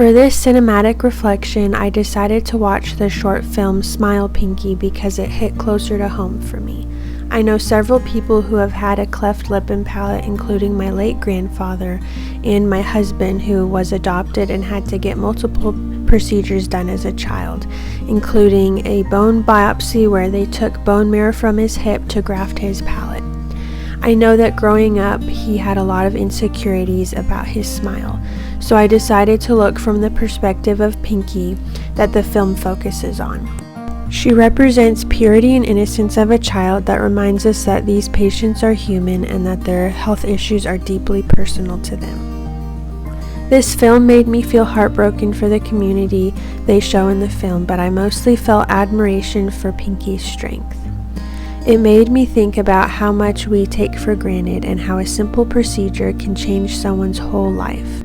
For this cinematic reflection, I decided to watch the short film Smile, Pinki because it hit closer to home for me. I know several people who have had a cleft lip and palate, including my late grandfather and my husband, who was adopted and had to get multiple procedures done as a child, including a bone biopsy where they took bone marrow from his hip to graft his palate. I know that growing up, he had a lot of insecurities about his smile, so I decided to look from the perspective of Pinki that the film focuses on. She represents purity and innocence of a child that reminds us that these patients are human and that their health issues are deeply personal to them. This film made me feel heartbroken for the community they show in the film, but I mostly felt admiration for Pinki's strength. It made me think about how much we take for granted and how a simple procedure can change someone's whole life.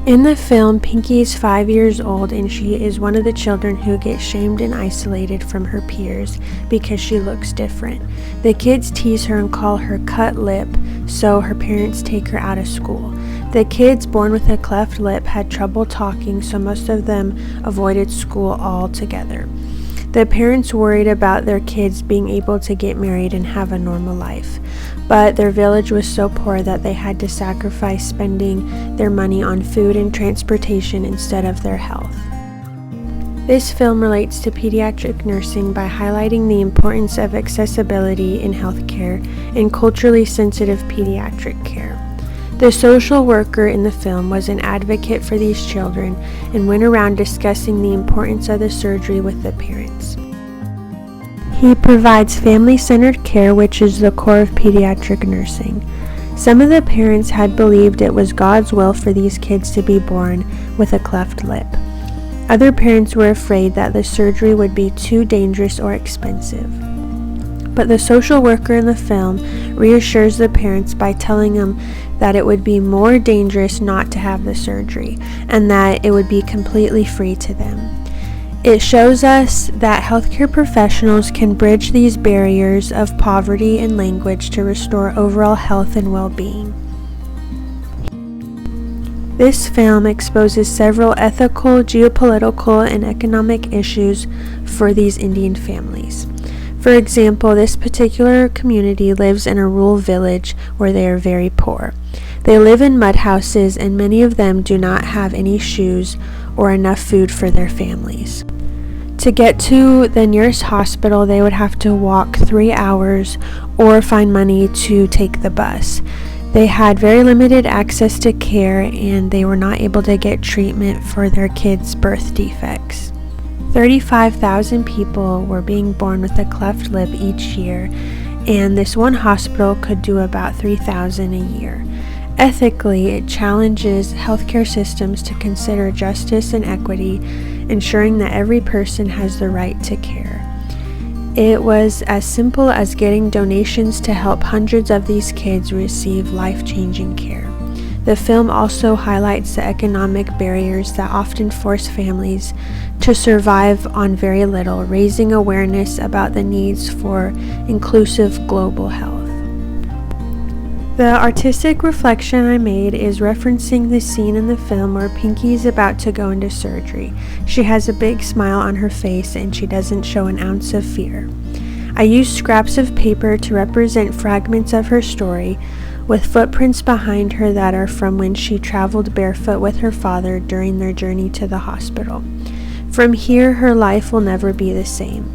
In the film, Pinki is 5 years old and she is one of the children who get shamed and isolated from her peers because she looks different. The kids tease her and call her cut lip, so her parents take her out of school. The kids born with a cleft lip had trouble talking, so most of them avoided school altogether. The parents worried about their kids being able to get married and have a normal life, but their village was so poor that they had to sacrifice spending their money on food and transportation instead of their health. This film relates to pediatric nursing by highlighting the importance of accessibility in healthcare and culturally sensitive pediatric care. The social worker in the film was an advocate for these children and went around discussing the importance of the surgery with the parents. He provides family-centered care, which is the core of pediatric nursing. Some of the parents had believed it was God's will for these kids to be born with a cleft lip. Other parents were afraid that the surgery would be too dangerous or expensive. But the social worker in the film reassures the parents by telling them that it would be more dangerous not to have the surgery and that it would be completely free to them. It shows us that healthcare professionals can bridge these barriers of poverty and language to restore overall health and well-being. This film exposes several ethical, geopolitical, and economic issues for these Indian families. For example, this particular community lives in a rural village where they are very poor. They live in mud houses and many of them do not have any shoes or enough food for their families. To get to the nearest hospital, they would have to walk 3 hours or find money to take the bus. They had very limited access to care and they were not able to get treatment for their kids' birth defects. 35,000 people were being born with a cleft lip each year, and this one hospital could do about 3,000 a year. Ethically, it challenges healthcare systems to consider justice and equity, ensuring that every person has the right to care. It was as simple as getting donations to help hundreds of these kids receive life-changing care. The film also highlights the economic barriers that often force families to survive on very little, raising awareness about the needs for inclusive global health. The artistic reflection I made is referencing the scene in the film where Pinki is about to go into surgery. She has a big smile on her face and she doesn't show an ounce of fear. I used scraps of paper to represent fragments of her story, with footprints behind her that are from when she traveled barefoot with her father during their journey to the hospital. From here, her life will never be the same.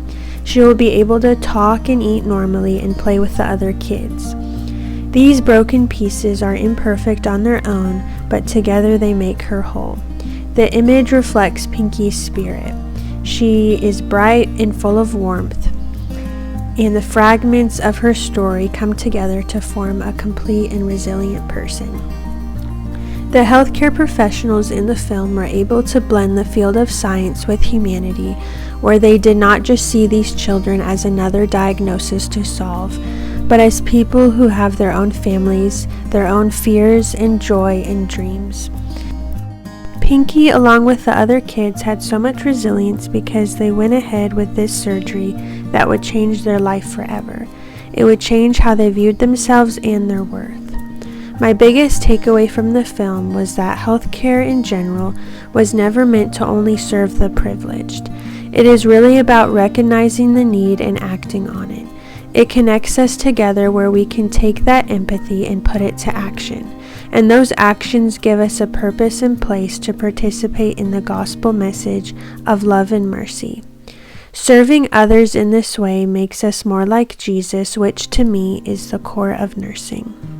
She will be able to talk and eat normally and play with the other kids. These broken pieces are imperfect on their own, but together they make her whole. The image reflects Pinki's spirit. She is bright and full of warmth, and the fragments of her story come together to form a complete and resilient person. The healthcare professionals in the film were able to blend the field of science with humanity, where they did not just see these children as another diagnosis to solve, but as people who have their own families, their own fears and joy and dreams. Pinki, along with the other kids, had so much resilience because they went ahead with this surgery that would change their life forever. It would change how they viewed themselves and their worth. My biggest takeaway from the film was that healthcare in general was never meant to only serve the privileged. It is really about recognizing the need and acting on it. It connects us together where we can take that empathy and put it to action. And those actions give us a purpose and place to participate in the gospel message of love and mercy. Serving others in this way makes us more like Jesus, which to me is the core of nursing.